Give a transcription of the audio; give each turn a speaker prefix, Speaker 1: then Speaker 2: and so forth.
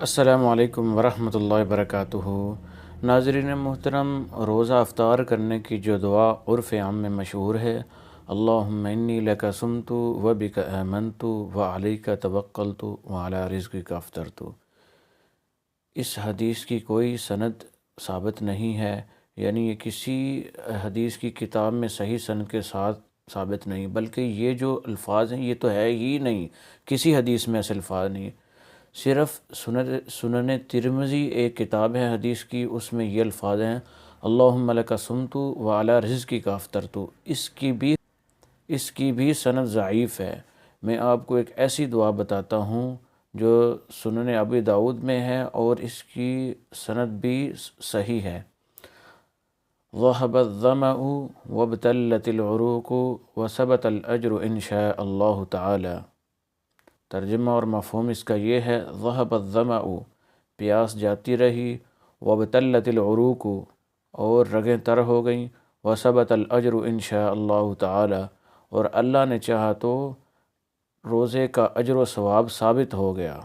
Speaker 1: السلام علیکم ورحمۃ اللہ وبرکاتہ۔ ناظرین محترم، روزہ افطار کرنے کی جو دعا عرف عام میں مشہور ہے، اللہم انی لک صمت و بک آمنت و علیک توکلت و علی رزقک افطرت، اس حدیث کی کوئی سند ثابت نہیں ہے، یعنی یہ کسی حدیث کی کتاب میں صحیح سند کے ساتھ ثابت نہیں، بلکہ یہ جو الفاظ ہیں یہ تو ہے ہی نہیں، کسی حدیث میں ایسے الفاظ نہیں۔ صرف سنن ترمذی ایک کتاب ہے حدیث کی، اس میں یہ الفاظ ہیں اللہم لک صمت و علی رزقک افطرت، اس کی بھی سند ضعیف ہے۔ میں آپ کو ایک ایسی دعا بتاتا ہوں جو سنن ابی داؤد میں ہے اور اس کی سند بھی صحیح ہے۔ ذہب الظمأ وابتلت العروق وثبت الاجر ان شاء اللہ تعالی۔ ترجمہ اور مفہوم اس کا یہ ہے، ذہب الظمأ، پیاس جاتی رہی، وابتلت العروق، اور رگیں تر ہو گئیں، وثبت الاجر ان شاء اللہ تعالی، اور اللہ نے چاہا تو روزے کا اجر و ثواب ثابت ہو گیا۔